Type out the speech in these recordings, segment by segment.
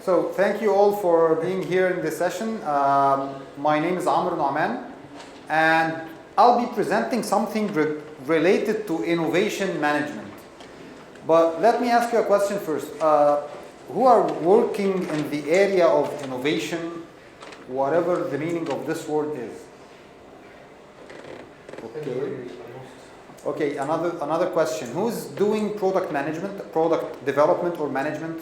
So thank you all for being here in this session. My name is Noaman, and I'll be presenting something related to innovation management. But let me ask you a question first. Who are working in the area of innovation, whatever the meaning of this word is? Okay, another question. Who's doing product management, product development or management?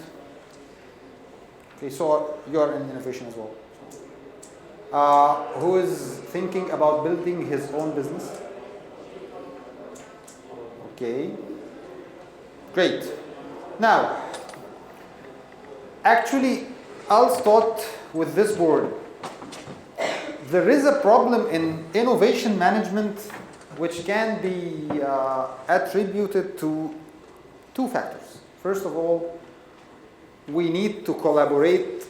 Okay, so you're in innovation as well. Who is thinking about building his own business? Okay, great. Now, actually, I'll start with this board. There is a problem in innovation management which can be attributed to two factors. First of all, we need to collaborate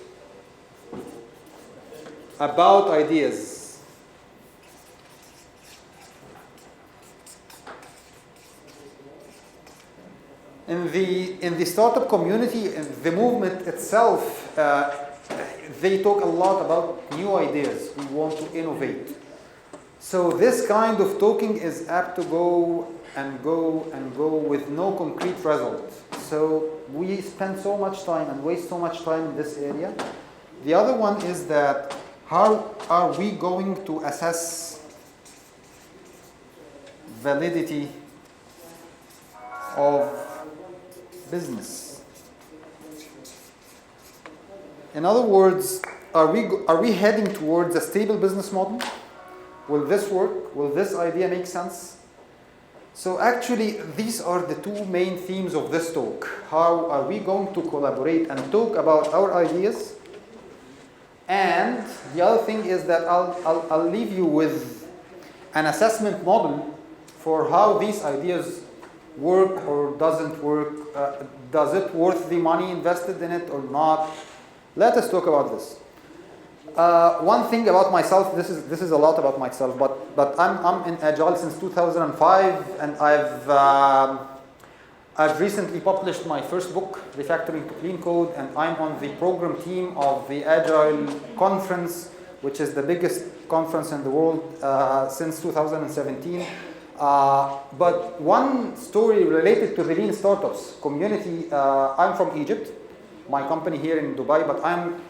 about ideas. In the startup community, in the movement itself, they talk a lot about new ideas. We want to innovate. So this kind of talking is apt to go and go and go with no concrete result. So we spend so much time and waste so much time in this area. The other one is that how are we going to assess validity of business? In other words, are we heading towards a stable business model? Will this work? Will this idea make sense? So actually, these are the two main themes of this talk. How are we going to collaborate and talk about our ideas? And the other thing is that I'll leave you with an assessment model for how these ideas work or doesn't work. Does it worth the money invested in it or not? Let us talk about this. One thing about myself, this is a lot about myself, but I'm in Agile since 2005, and I've recently published my first book, Refactoring to Clean Code, and I'm on the program team of the Agile conference, which is the biggest conference in the world since 2017. But one story related to the lean startups community. I'm from Egypt, my company here in Dubai, but I'm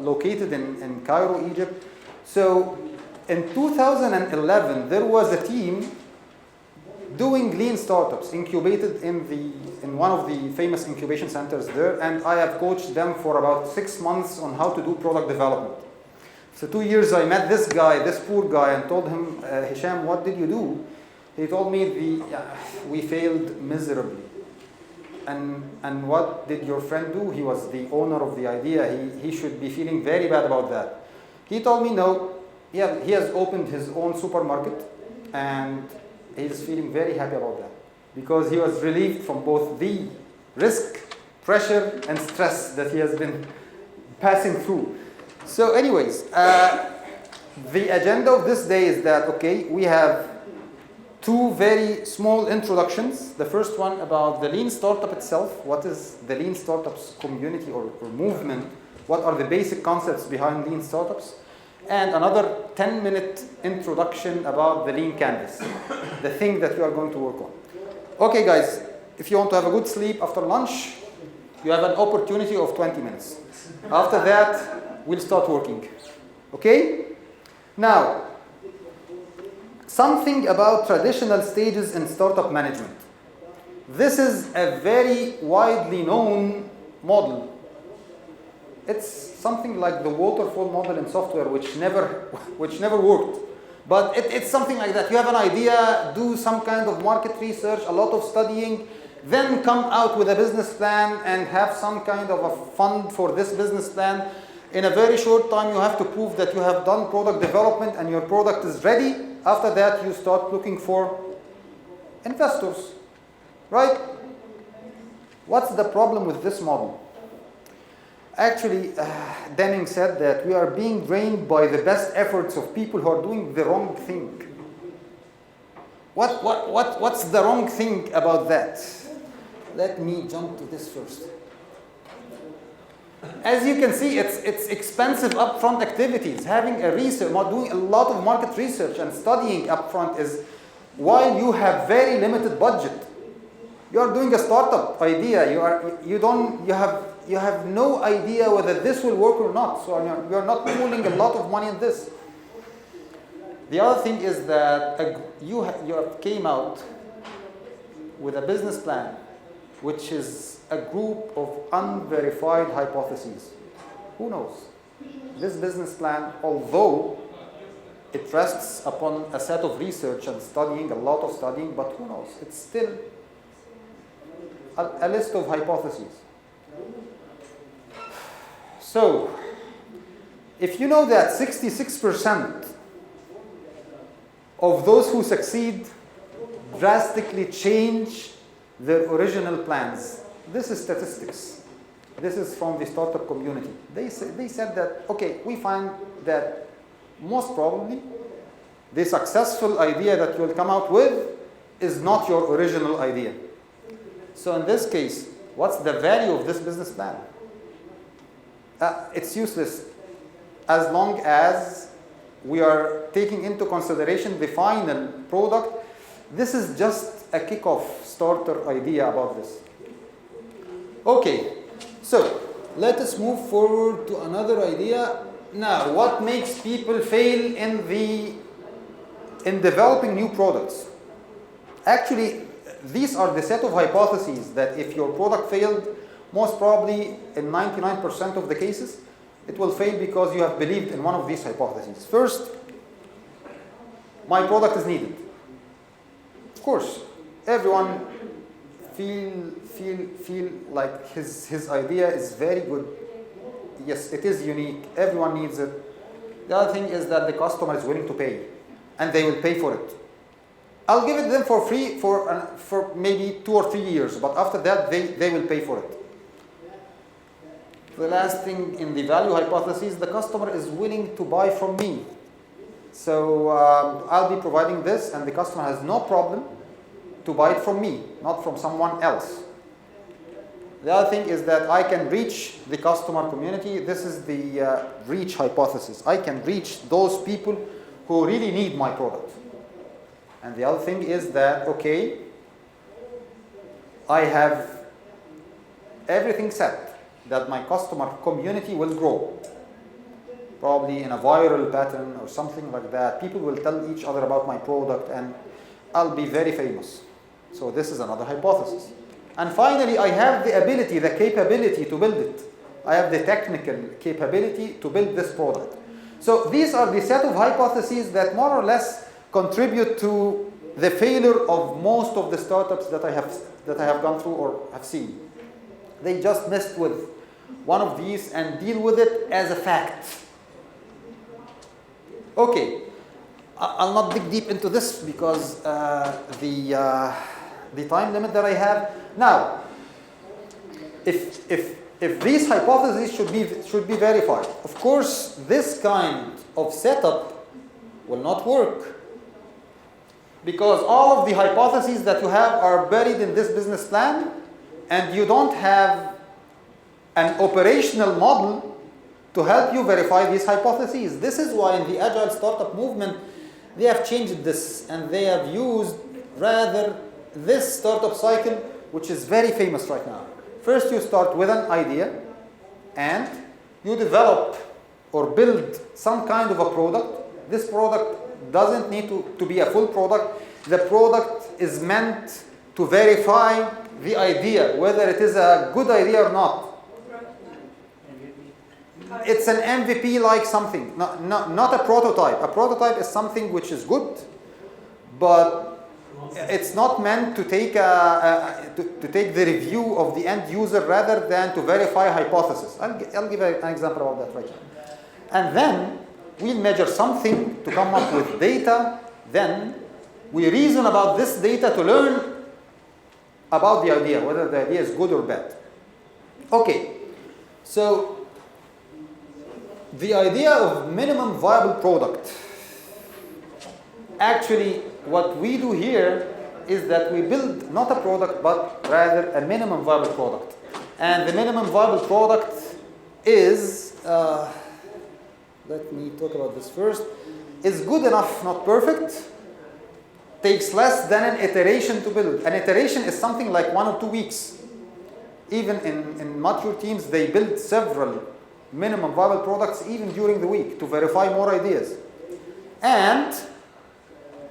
located in Cairo, Egypt. So in 2011, there was a team doing lean startups, incubated in one of the famous incubation centers there, and I have coached them for about 6 months on how to do product development. So 2 years I met this guy, this poor guy, and told him, Hisham, what did you do? He told me, we failed miserably. And what did your friend do? He was the owner of the idea. He should be feeling very bad about that. He told me, no, yeah, he has opened his own supermarket, and he's feeling very happy about that because he was relieved from both the risk, pressure, and stress that he has been passing through. So anyways, the agenda of this day is that, okay, we have two very small introductions. The first one about the lean startup itself. What is the lean startups community or movement? What are the basic concepts behind lean startups? And another 10-minute introduction about the lean canvas, the thing that you are going to work on. Okay, guys, if you want to have a good sleep after lunch, you have an opportunity of 20 minutes. After that, we'll start working. Okay? Now, something about traditional stages in startup management. This is a very widely known model. It's something like the waterfall model in software, which never worked. But it's something like that. You have an idea, do some kind of market research, a lot of studying, then come out with a business plan and have some kind of a fund for this business plan. In a very short time, you have to prove that you have done product development and your product is ready. After that, you start looking for investors, right? What's the problem with this model? Actually, Deming said that we are being drained by the best efforts of people who are doing the wrong thing. What's the wrong thing about that? Let me jump to this first. As you can see, it's expensive upfront activities. Having a research, doing a lot of market research and studying upfront is, while you have very limited budget, you are doing a startup idea. You have no idea whether this will work or not. So you are not pooling a lot of money in this. The other thing is that you came out with a business plan, which is a group of unverified hypotheses. Who knows? This business plan, although it rests upon a set of research and studying, a lot of studying, but who knows? It's still a list of hypotheses. So, if you know that 66% of those who succeed drastically change their original plans. This is statistics. This is from the startup community. They said that, okay, we find that most probably the successful idea that you will come out with is not your original idea. So in this case, what's the value of this business plan? It's useless as long as we are taking into consideration the final product. This is just a kickoff starter idea about this. Okay, so let us move forward to another idea. Now, what makes people fail in developing new products? Actually, these are the set of hypotheses that if your product failed, most probably in 99% of the cases, it will fail because you have believed in one of these hypotheses. First, my product is needed. Of course, everyone feel like his idea is very good. Yes, it is unique. Everyone needs it. The other thing is that the customer is willing to pay, and they will pay for it. I'll give it them for free for maybe 2 or 3 years, but after that they will pay for it. The last thing in the value hypothesis, the customer is willing to buy from me. So I'll be providing this, and the customer has no problem to buy it from me, not from someone else. The other thing is that I can reach the customer community. This is the reach hypothesis. I can reach those people who really need my product. And the other thing is that, okay, I have everything set that my customer community will grow. Probably in a viral pattern or something like that. People will tell each other about my product and I'll be very famous. So this is another hypothesis. And finally, I have the ability, the capability to build it. I have the technical capability to build this product. So these are the set of hypotheses that more or less contribute to the failure of most of the startups that I have gone through or have seen. They just messed with one of these and deal with it as a fact. Okay, I'll not dig deep into this because the time limit that I have. Now, if these hypotheses should be verified, of course, this kind of setup will not work because all of the hypotheses that you have are buried in this business plan, and you don't have an operational model to help you verify these hypotheses. This is why in the Agile startup movement, they have changed this and they have used rather this startup cycle, which is very famous right now. First, you start with an idea and you develop or build some kind of a product. This product doesn't need to be a full product. The product is meant to verify the idea, whether it is a good idea or not. It's an MVP-like something, not a prototype. A prototype is something which is good, but it's not meant to take the review of the end user rather than to verify a hypothesis. I'll give an example of that right now. And then we'll measure something to come up with data. Then we reason about this data to learn about the idea, whether the idea is good or bad. Okay, so the idea of minimum viable product. Actually, what we do here is that we build not a product, but rather a minimum viable product. And the minimum viable product is, let me talk about this first, is good enough, not perfect, takes less than an iteration to build. An iteration is something like 1 or 2 weeks. Even in mature teams, they build several minimum viable products even during the week to verify more ideas. And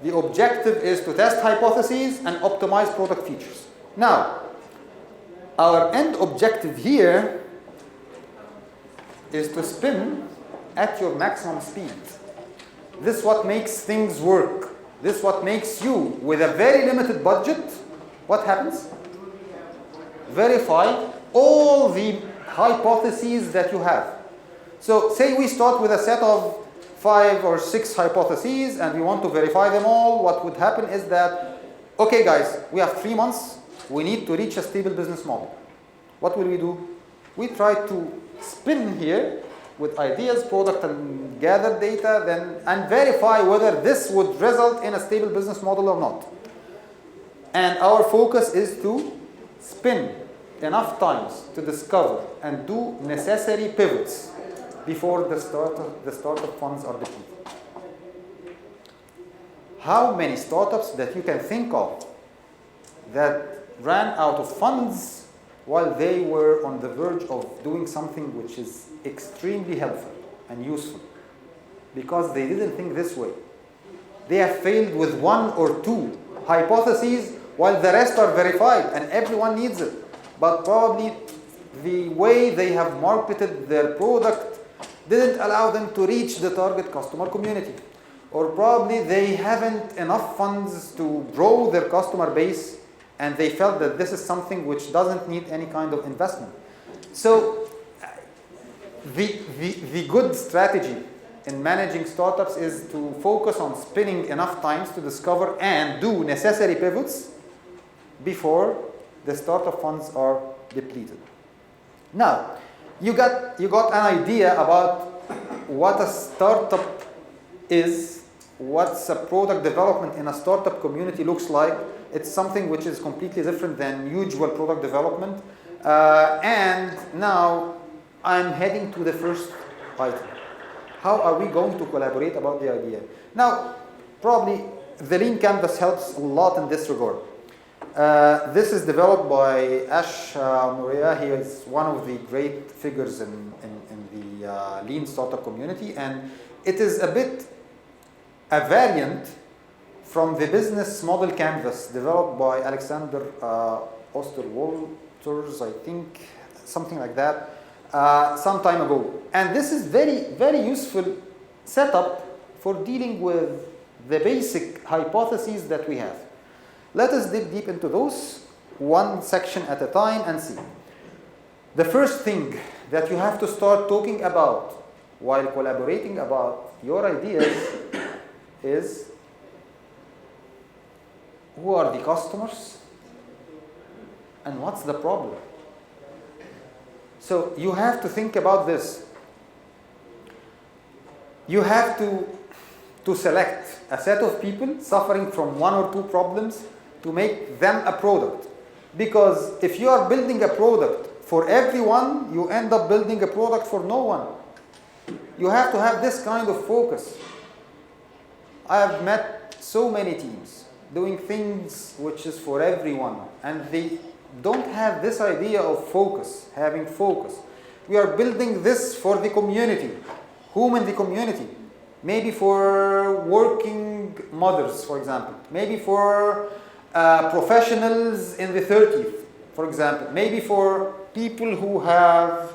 the objective is to test hypotheses and optimize product features. Now, our end objective here is to spin at your maximum speed. This is what makes things work. This is what makes you, with a very limited budget, what happens? Verify all the hypotheses that you have. So say we start with a set of 5 or 6 hypotheses and we want to verify them all. What would happen is that, okay guys, we have 3 months. We need to reach a stable business model. What will we do? We try to spin here with ideas, product, and gather data, and verify whether this would result in a stable business model or not. And our focus is to spin enough times to discover and do necessary pivots before the startup funds are depleted. How many startups that you can think of that ran out of funds while they were on the verge of doing something which is extremely helpful and useful because they didn't think this way? They have failed with 1 or 2 hypotheses while the rest are verified and everyone needs it. But probably the way they have marketed their product didn't allow them to reach the target customer community. Or probably they haven't enough funds to grow their customer base and they felt that this is something which doesn't need any kind of investment. So the good strategy in managing startups is to focus on spinning enough times to discover and do necessary pivots before the startup funds are depleted. Now, you got an idea about what a startup is, what's a product development in a startup community looks like. It's something which is completely different than usual product development. And now I'm heading to the first item. How are we going to collaborate about the idea? Now, probably the Lean Canvas helps a lot in this regard. This is developed by Ash Morea. He is one of the great figures in the Lean startup community, and it is a bit a variant from the business model canvas developed by Alexander Osterwalters, I think, something like that, some time ago. And this is very, very useful setup for dealing with the basic hypotheses that we have. Let us dig deep into those, one section at a time, and see. The first thing that you have to start talking about while collaborating about your ideas is who are the customers and what's the problem. So you have to think about this. You have to select a set of people suffering from 1 or 2 problems to make them a product. Because if you are building a product for everyone, you end up building a product for no one. You have to have this kind of focus. I have met so many teams doing things which is for everyone, and they don't have this idea of focus, having focus. We are building this for the community. Whom in the community? Maybe for working mothers, for example. Maybe for professionals in the 30s, for example. Maybe for people who have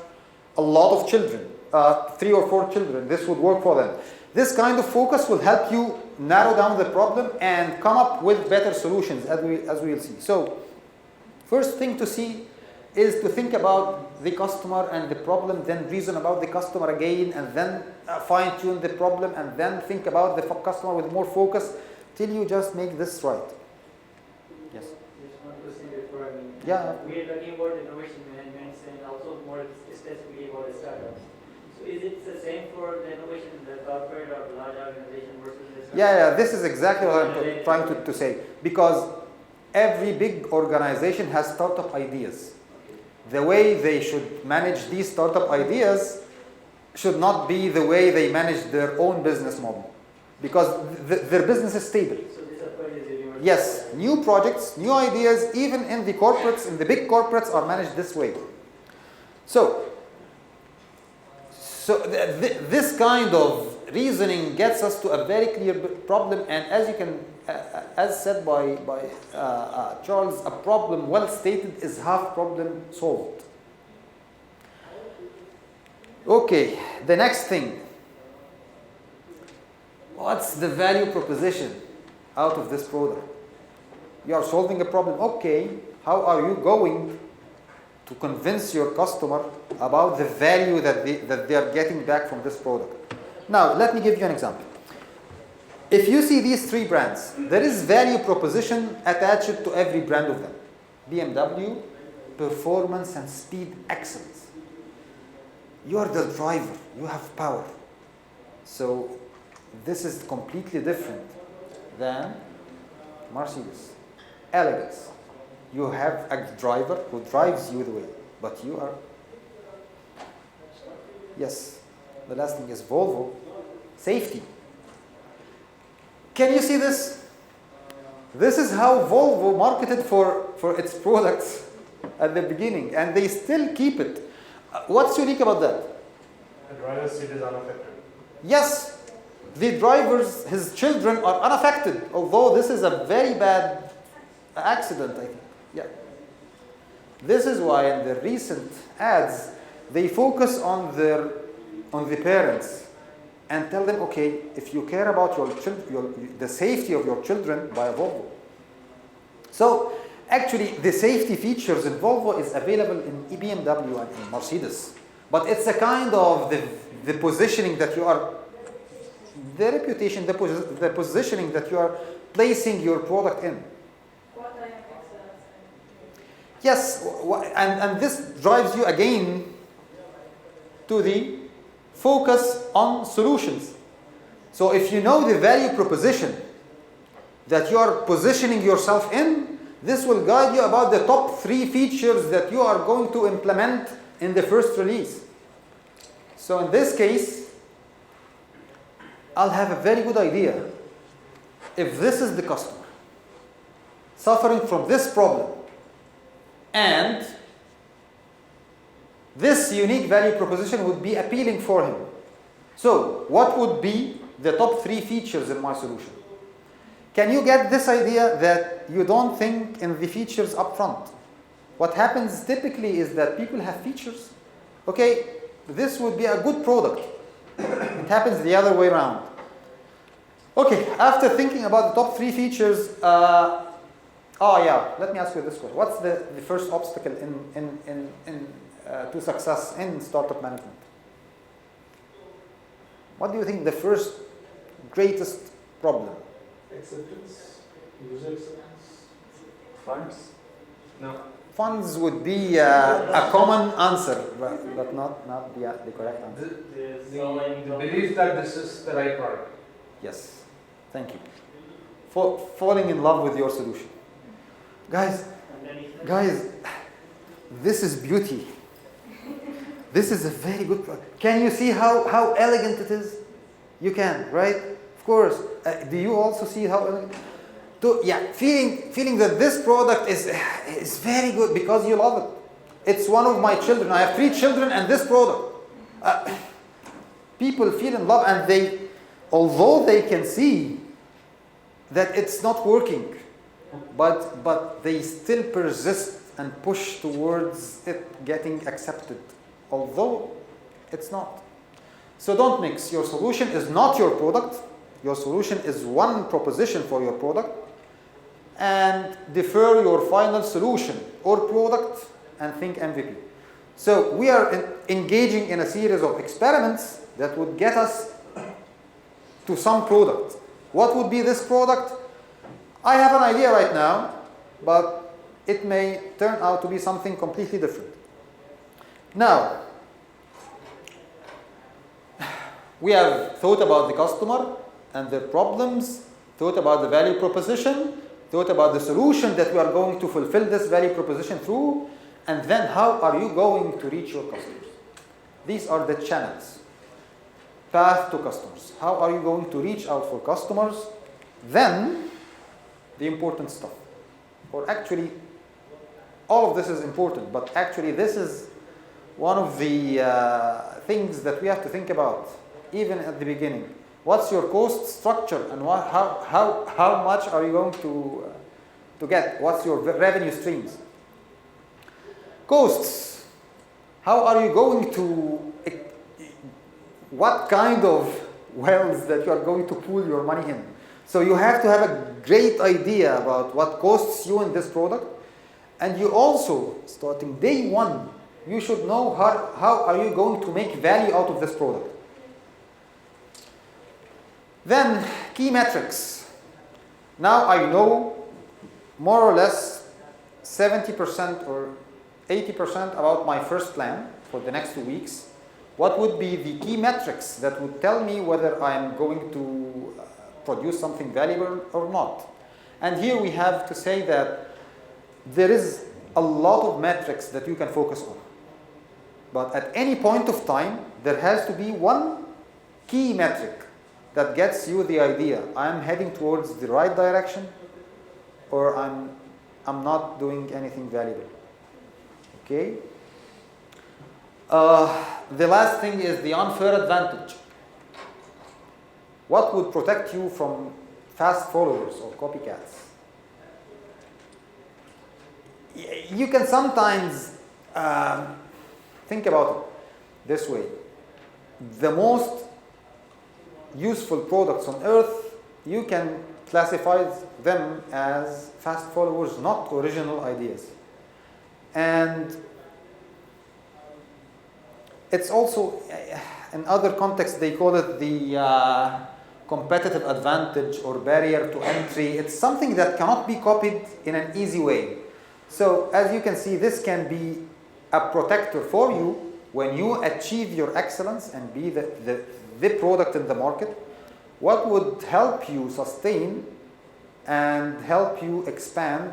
a lot of children, 3 or 4 children. This would work for them. This kind of focus will help you narrow down the problem and come up with better solutions, as we will see. So, first thing to see is to think about the customer and the problem, then reason about the customer again, and then fine-tune the problem, and then think about the customer with more focus till you just make this right. Yes? Just want to say before, Yeah. we are talking about innovation management and also more specifically about the startups. So is it the same for the innovation in the corporate or large organization versus the startup? Yeah, this is exactly what I'm trying to say. Because every big organization has startup ideas. the way they should manage these startup ideas should not be the way they manage their own business model, because their business is stable. So this approach is universal. Yes, new projects, new ideas, even in the corporates, in the big corporates, are managed this way. So this kind of reasoning gets us to a very clear problem, and as you can, as said by Charles, a problem well stated is half problem solved. Okay, the next thing. What's the value proposition out of this product? You are solving a problem. Okay, how are you going to convince your customer about the value that they are getting back from this product? Now, let me give you an example. If you see these three brands, there is value proposition attached to every brand of them. BMW, performance and speed excellence. You are the driver, you have power. So this is completely different than Mercedes. Elegance. You have a driver who drives you the way, but you are... Yes, the last thing is Volvo. Safety. Can you see this? This is how Volvo marketed for its products at the beginning, and they still keep it. What's unique about that? The driver's seat is unaffected. Yes, the drivers, his children, are unaffected, although this is a very bad accident, I think. Yeah. This is why in the recent ads, they focus on the parents and tell them, okay, if you care about the safety of your children, buy a Volvo. So actually, the safety features in Volvo is available in BMW and in Mercedes. But it's a kind of the positioning that you are, the reputation, the positioning that you are placing your product in. Yes, and this drives you again to the focus on solutions. So if you know the value proposition that you are positioning yourself in, this will guide you about the top 3 features that you are going to implement in the first release. So in this case, I'll have a very good idea if this is the customer suffering from this problem and this unique value proposition would be appealing for him. So what would be the top 3 features in my solution? Can you get this idea that you don't think in the features up front? What happens typically is that people have features. Okay, this would be a good product. It happens the other way around. Okay, after thinking about the top 3 features, let me ask you this question. What's the first obstacle to success in startup management? What do you think the first greatest problem? Acceptance, user acceptance, funds? No. Funds would be a common answer, but not the correct answer. The belief that this is the right product. Yes, thank you. Falling in love with your solution. Guys, this is beauty. This is a very good product. Can you see how elegant it is? You can, right? Of course. Do you also see how elegant? Feeling that this product is very good because you love it. It's one of my children. I have 3 children and this product. People feel in love, and although they can see that it's not working, but they still persist and push towards it getting accepted, although it's not. So don't mix. Your solution is not your product. Your solution is one proposition for your product, and defer your final solution or product and think MVP. So we are engaging in a series of experiments that would get us to some product. What would be this product? I have an idea right now, but it may turn out to be something completely different. Now, we have thought about the customer and their problems, thought about the value proposition, thought about the solution that we are going to fulfill this value proposition through, And then how are you going to reach your customers? These are the channels. Path to customers. How are you going to reach out for customers? Then, the important stuff. Or actually, all of this is important, but actually this is one of the things that we have to think about, even at the beginning. What's your cost structure, and how much are you going to get? What's your revenue streams? Costs. How are you going to, what kind of wells that you are going to pool your money in? So you have to have a great idea about what costs you in this product. And you also, starting day one, you should know how are you going to make value out of this product. Then, key metrics. Now I know more or less 70% or 80% about my first plan for the next 2 weeks. What would be the key metrics that would tell me whether I'm going to produce something valuable or not? And here we have to say that there is a lot of metrics that you can focus on. But at any point of time, there has to be one key metric that gets you the idea. I'm heading towards the right direction, or I'm not doing anything valuable. Okay? The last thing is the unfair advantage. What would protect you from fast followers or copycats? You can sometimes think about it this way. The most useful products on earth, you can classify them as fast followers, not original ideas. And it's also, in other contexts, they call it the competitive advantage or barrier to entry. It's something that cannot be copied in an easy way. So as you can see, this can be a protector for you when you achieve your excellence and be the product in the market. What would help you sustain and help you expand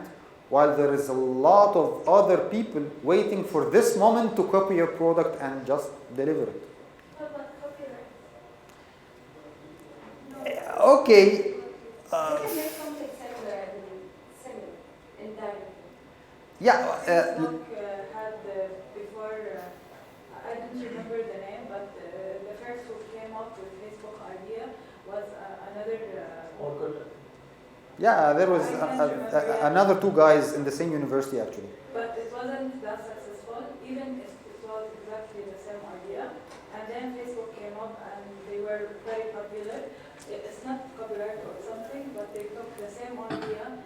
while there is a lot of other people waiting for this moment to copy your product and just deliver it. What about copyright? Okay. You can make something similar indirectly. Yeah. Facebook had before, I don't remember the name, but the first who came up with Facebook idea was another. Yeah, there was another two guys in the same university actually. But it wasn't that successful, even if it was exactly the same idea. And then Facebook came up and they were very popular. It's not copyright or something, but they took the same idea.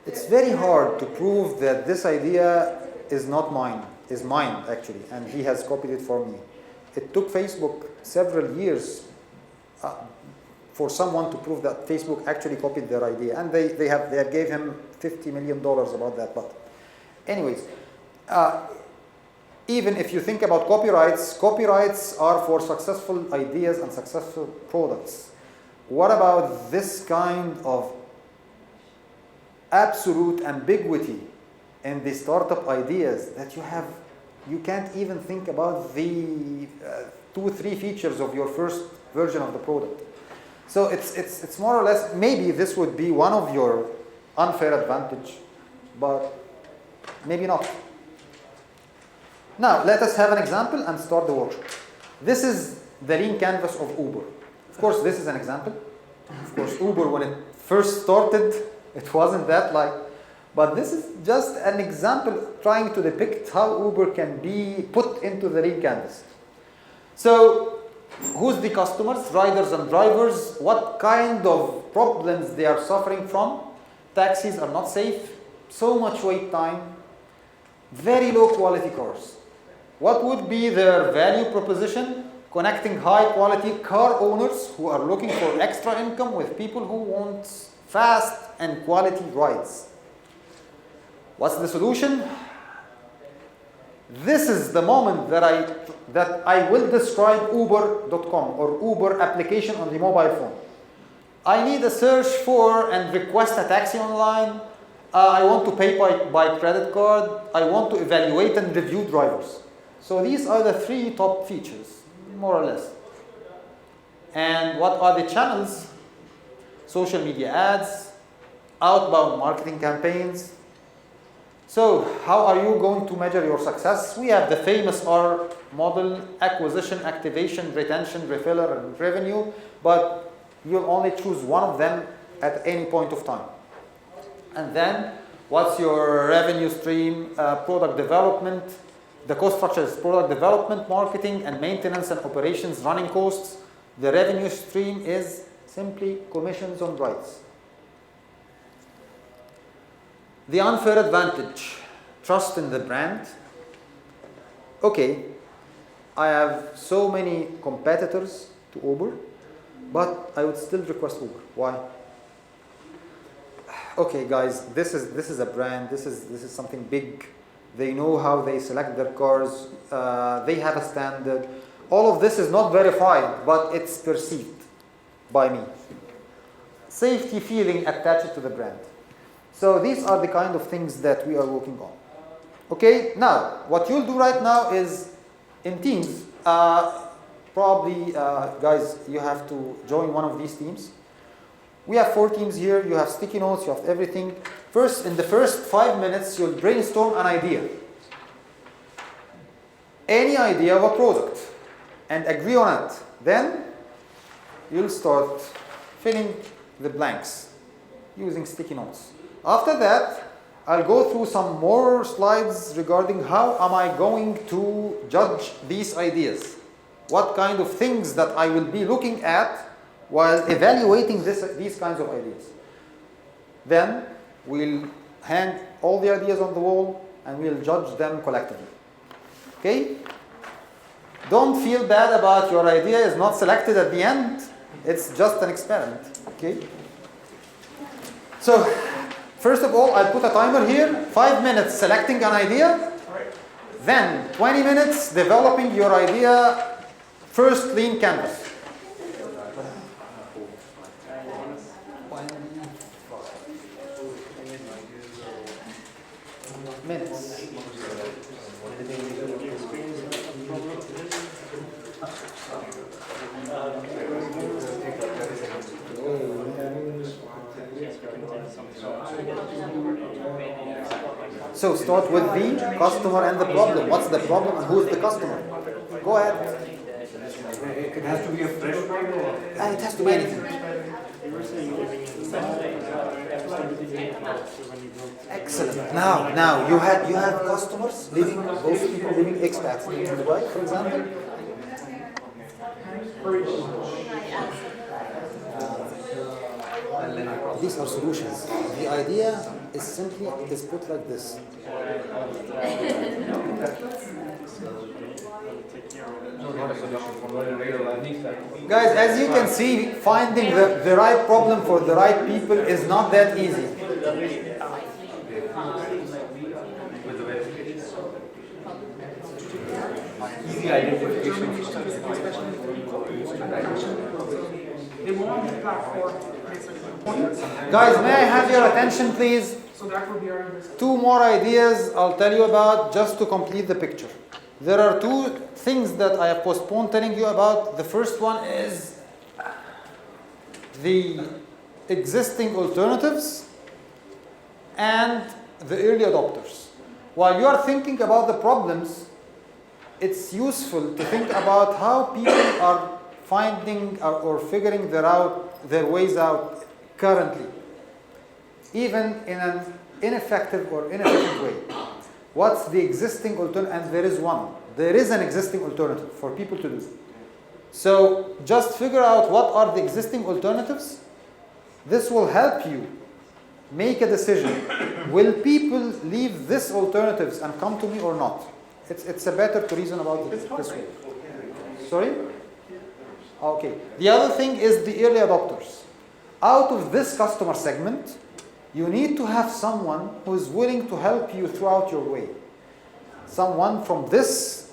It's very hard to prove that this idea is not mine, is mine actually, and he has copied it for me. It took Facebook several years for someone to prove that Facebook actually copied their idea, and they gave him $50 million about that. But anyways, even if you think about copyrights are for successful ideas and successful products. What about this kind of absolute ambiguity in the startup ideas that you can't even think about the 2-3 features of your first version of the product. So it's more or less, maybe this would be one of your unfair advantage, but maybe not. Now, let us have an example and start the workshop. This is the lean canvas of Uber. Of course, this is an example. Of course, Uber, when it first started, it wasn't that like, but this is just an example trying to depict how Uber can be put into the lean canvas. So, who's the customers? Riders and drivers. What kind of problems they are suffering from? Taxis are not safe. So much wait time. Very low quality cars. What would be their value proposition? Connecting high quality car owners who are looking for extra income with people who want fast and quality rides. What's the solution? This is the moment that I will describe Uber.com or Uber application on the mobile phone. I need a search for and request a taxi online. I want to pay by credit card. I want to evaluate and review drivers. So these are the 3 top features, more or less. And what are the channels? Social media ads, outbound marketing campaigns. So how are you going to measure your success? We have the famous R model: acquisition, activation, retention, referral, and revenue, but you'll only choose one of them at any point of time. And then what's your revenue stream? Product development. The cost structure is product development, marketing, and maintenance and operations running costs. The revenue stream is simply commissions on rights. The unfair advantage, trust in the brand. Okay, I have so many competitors to Uber, but I would still request Uber. Why? Okay, guys, this is a brand. This is something big. They know how they select their cars. They have a standard. All of this is not verified, but it's perceived by me. Safety feeling attached to the brand. So these are the kind of things that we are working on. Okay, now, what you'll do right now is, in teams, probably, guys, you have to join one of these teams. We have 4 teams here. You have sticky notes. You have everything. First, in the first 5 minutes, you'll brainstorm an idea. Any idea of a product, and agree on it. Then, you'll start filling the blanks using sticky notes. After that, I'll go through some more slides regarding how am I going to judge these ideas. What kind of things that I will be looking at while evaluating these kinds of ideas. Then we'll hang all the ideas on the wall and we'll judge them collectively. Okay? Don't feel bad about your idea is not selected at the end. It's just an experiment. Okay? So, first of all, I'll put a timer here. 5 minutes selecting an idea. Then 20 minutes developing your idea. First clean canvas. Minutes. So start with the customer and the problem. What's the problem and who is the customer? Go ahead. It has to be a fresh product or? It has to be anything. Excellent. Now you have customers living, those people living expats in Dubai, for example. These are solutions. The idea is simply put like this. Guys, as you can see, finding the right problem for the right people is not that easy. Easy identification. They want the platform. Guys, may I have your attention, please? So that would be our 2 more ideas I'll tell you about just to complete the picture. There are 2 things that I have postponed telling you about. The first one is the existing alternatives and the early adopters. While you are thinking about the problems, it's useful to think about how people are finding or figuring their ways out currently, even in an ineffective or inefficient way. What's the existing alternative? And there is one. There is an existing alternative for people to do. So just figure out what are the existing alternatives. This will help you make a decision. Will people leave these alternatives and come to me or not? It's better to reason about it this way. Sorry? Okay. The other thing is the early adopters. Out of this customer segment, you need to have someone who is willing to help you throughout your way. Someone from this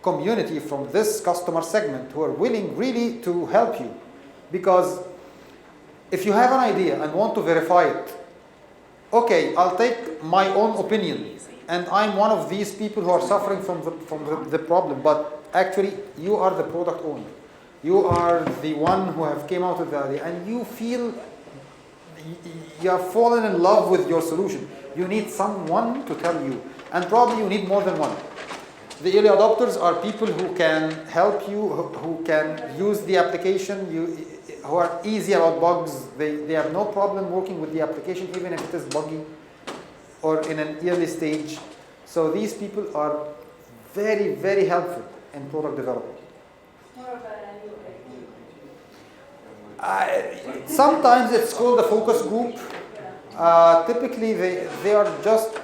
community, from this customer segment, who are willing really to help you. Because if you have an idea and want to verify it, okay, I'll take my own opinion, and I'm one of these people who are suffering from the problem, but actually you are the product owner. You are the one who have came out with the idea, and you feel you have fallen in love with your solution. You need someone to tell you, and probably you need more than one. The early adopters are people who can help you, who can use the application, who are easy about bugs. They have no problem working with the application, even if it is buggy or in an early stage. So these people are very, very helpful in product development. More of an Sometimes it's called a focus group. Typically, they are just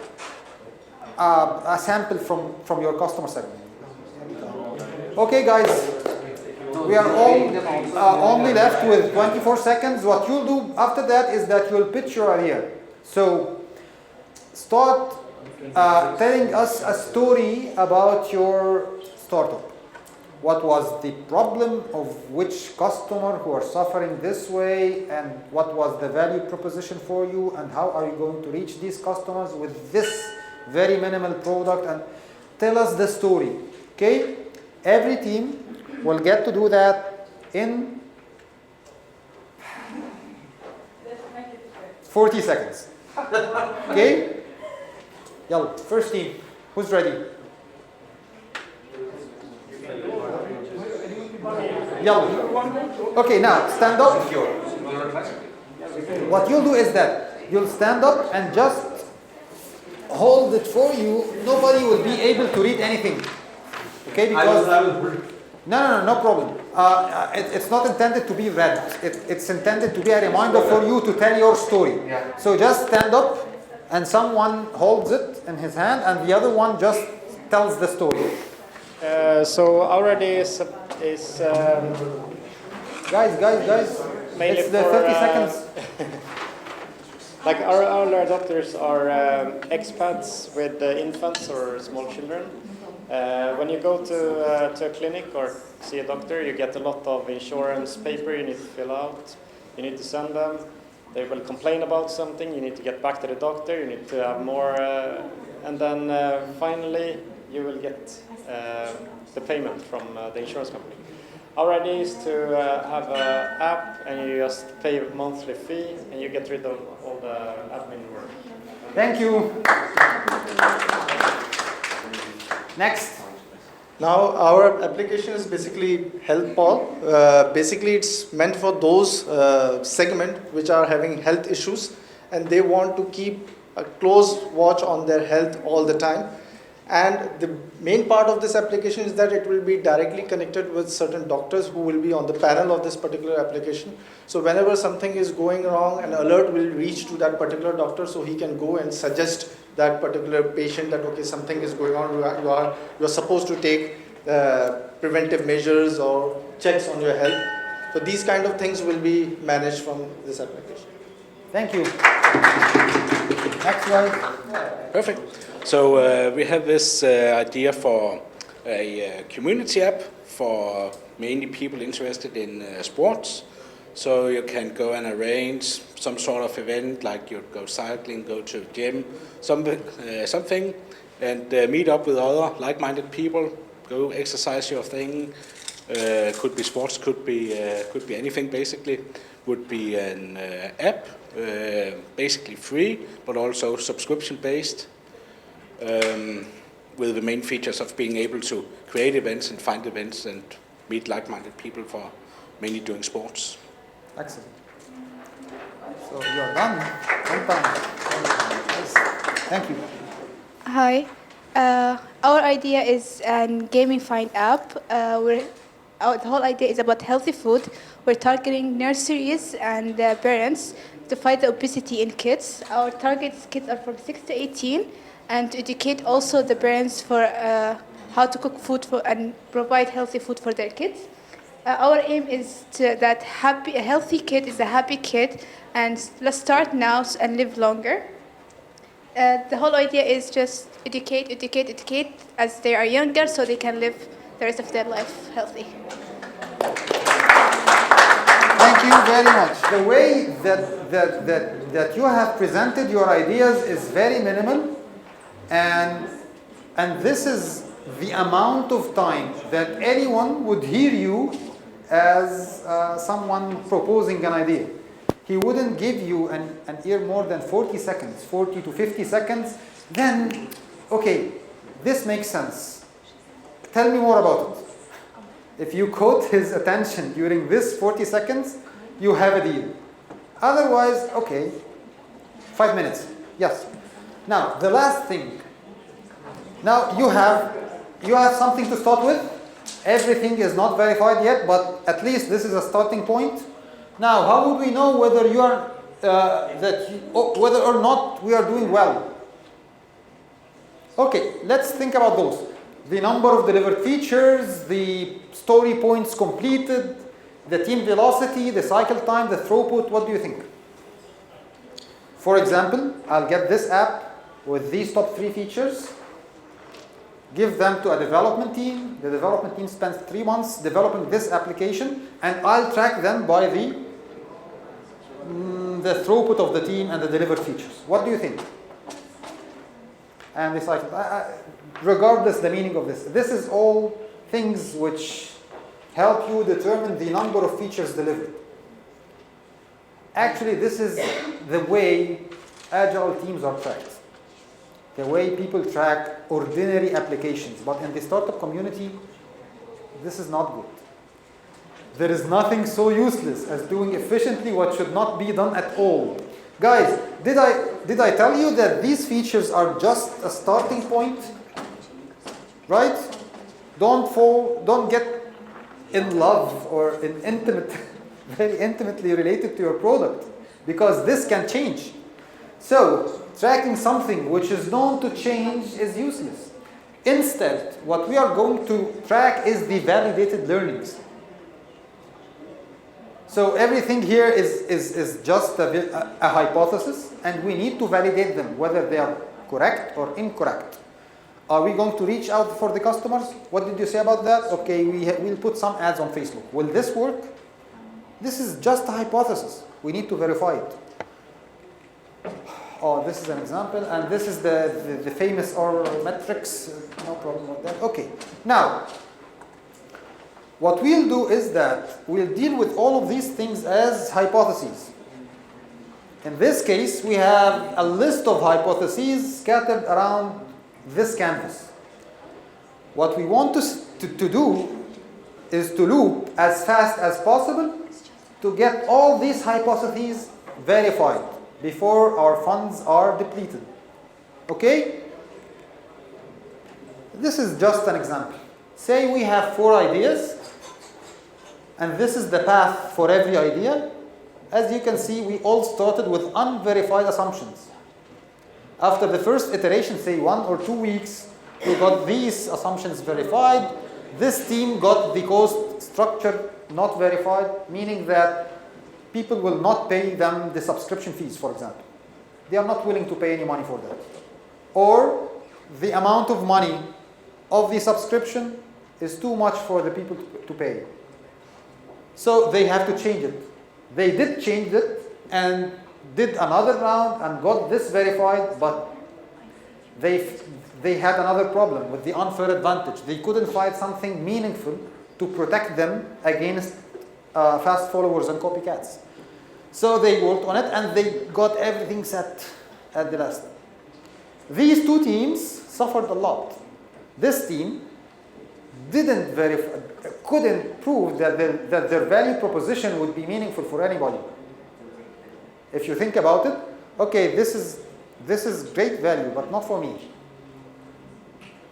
a sample from your customer segment. Okay, guys, we are all only left with 24 seconds. What you'll do after that is that you'll pitch your idea. So start telling us a story about your startup. What was the problem of which customer who are suffering this way, and what was the value proposition for you, and how are you going to reach these customers with this very minimal product, and tell us the story. Okay? Every team will get to do that in 40 seconds. Okay? Yalla, first team. Who's ready? Yalla. Okay, now stand up. What you'll do is that you'll stand up and just hold it for you. Nobody will be able to read anything. Okay, because no problem. It's not intended to be read. It's intended to be a reminder for you to tell your story. So just stand up, and someone holds it in his hand, and the other one just tells the story. So already is guys. mainly It's the for 30 seconds. like our early adopters are expats with infants or small children. When you go to a clinic or see a doctor, you get a lot of insurance paper you need to fill out. You need to send them. They will complain about something. You need to get back to the doctor. You need to have more, and then finally you will get the payment from the insurance company. Our idea is to have an app, and you just pay a monthly fee, and you get rid of all the admin work. Thank you. Next. Now our application is basically Health Paul. Basically it's meant for those segment which are having health issues, and they want to keep a close watch on their health all the time. And the main part of this application is that it will be directly connected with certain doctors who will be on the panel of this particular application. So whenever something is going wrong, an alert will reach to that particular doctor, so he can go and suggest that particular patient that, okay, something is going on, you are supposed to take preventive measures or checks on your health. So these kind of things will be managed from this application. Thank you. Next one. Perfect. So we have this idea for a community app for mainly people interested in sports. So you can go and arrange some sort of event, like you go cycling, go to gym, something, and meet up with other like-minded people. Go exercise your thing. Could be sports, could be anything. Basically, would be an app, basically free, but also subscription-based. With the main features of being able to create events and find events and meet like-minded people for mainly doing sports. Excellent. So you are done. On time. Thank you. Hi. Our idea is a gamified app. The whole idea is about healthy food. We're targeting nurseries and parents to fight the obesity in kids. Our target kids are from 6 to 18, and to educate also the parents for how to cook food and provide healthy food for their kids. Our aim is that a healthy kid is a happy kid, and let's start now and live longer. The whole idea is just educate as they are younger, so they can live the rest of their life healthy. Thank you very much. The way that you have presented your ideas is very minimal, and this is the amount of time that anyone would hear you as someone proposing an idea. He wouldn't give you an ear more than 40 seconds, 40 to 50 seconds. Then, okay, this makes sense. Tell me more about it. If you caught his attention during this 40 seconds, you have a deal. Otherwise, okay, 5 minutes. Yes. Now, the last thing. Now, you have something to start with. Everything is not verified yet, but at least this is a starting point. Now, how would we know whether you are whether or not we are doing well? Okay, let's think about those. The number of delivered features, the story points completed, the team velocity, the cycle time, the throughput. What do you think? For example, I'll get this app with these top 3 features, give them to a development team. The development team spends 3 months developing this application, and I'll track them by the throughput of the team and the delivered features. What do you think? And the cycle, regardless the meaning of this. This is all things which help you determine the number of features delivered. Actually, this is the way Agile teams are tracked. The way people track ordinary applications. But in the startup community, this is not good. There is nothing so useless as doing efficiently what should not be done at all. Guys, did I tell you that these features are just a starting point? Right? Don't get in love or in very intimately related to your product, because this can change. So, tracking something which is known to change is useless. Instead, what we are going to track is the validated learnings. So everything here is just a hypothesis, and we need to validate them, whether they are correct or incorrect. Are we going to reach out for the customers? What did you say about that? Okay, we'll put some ads on Facebook. Will this work? This is just a hypothesis. We need to verify it. Oh, this is an example, and this is the famous OR metrics. No problem with that. Okay, now, what we'll do is that we'll deal with all of these things as hypotheses. In this case, we have a list of hypotheses scattered around this canvas. What we want to do is to loop as fast as possible to get all these hypotheses verified before our funds are depleted. Okay? This is just an example. Say we have 4 ideas, and this is the path for every idea. As you can see, we all started with unverified assumptions. After the first iteration, say 1 or 2 weeks, we got these assumptions verified. This team got the cost structure not verified, meaning that people will not pay them the subscription fees, for example. They are not willing to pay any money for that. Or the amount of money of the subscription is too much for the people to pay. So they have to change it. They did change it and did another round and got this verified, but they had another problem with the unfair advantage. They couldn't find something meaningful to protect them against fast followers and copycats. So they worked on it and they got everything set at the last. These 2 teams suffered a lot. This team couldn't prove that their value proposition would be meaningful for anybody. If you think about it, okay, this is great value, but not for me.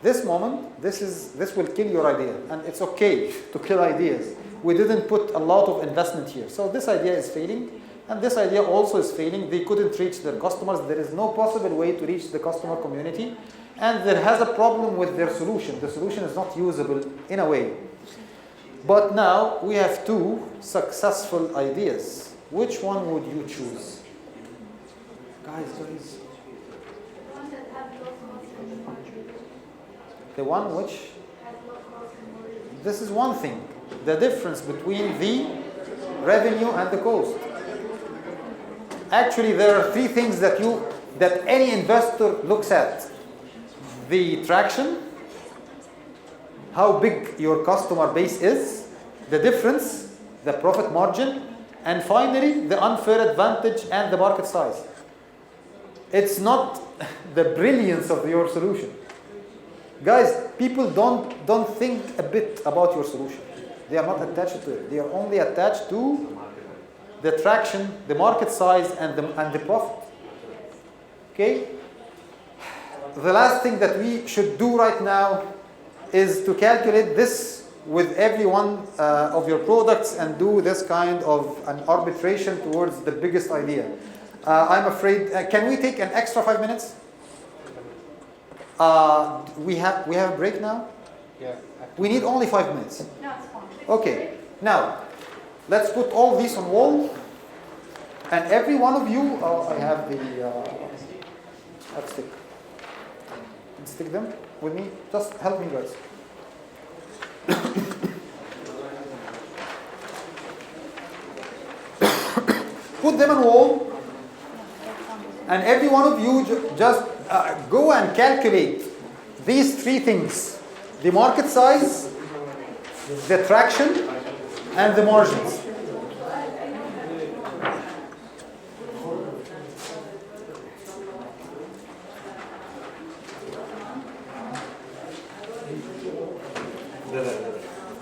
This will kill your idea, and it's okay to kill ideas. We didn't put a lot of investment here. So this idea is failing, and this idea also is failing. They couldn't reach their customers. There is no possible way to reach the customer community, and there has a problem with their solution. The solution is not usable in a way. But now we have 2 successful ideas. Which one would you choose? Guys. The one which? This is one thing. The difference between the revenue, and the cost. Actually, there are three things that any investor looks at: the traction, how big your customer base is, the difference, the profit margin, and finally the unfair advantage and the market size. It's not the brilliance of your solution. Guys, people don't think a bit about your solution. They are not attached to it. They are only attached to the traction, the market size, and the profit. Okay? The last thing that we should do right now is to calculate this with every one of your products and do this kind of an arbitration towards the biggest idea. I'm afraid, can we take an extra 5 minutes? We have a break now? Yeah. We need only 5 minutes. No, it's fine. Okay, now let's put all these on wall, and every one of you, I have the stick. Stick them with me. Just help me, guys. Put them on wall, and every one of you just go and calculate these three things: the market size, the traction, and the margins.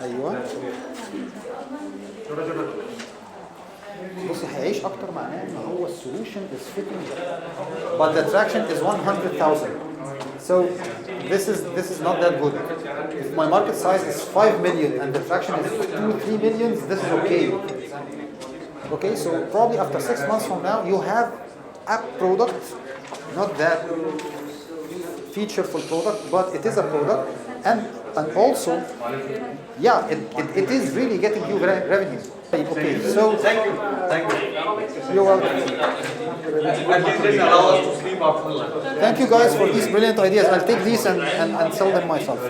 ايوه بص هيعيش اكتر معناه ان هو السولوشن is fitting but the traction is 100,000. So this is not that good. If my market size is 5 million and the traction is 2-3 million, this is okay. Okay, so probably after 6 months from now you have a product, not that featureful product, but it is a product, and also, yeah, it is really getting you revenue. Okay, so Thank you. Thank you. you're welcome. At least this allows us to sleep after lunch. Thank you guys for these brilliant ideas. I'll take these and sell them myself.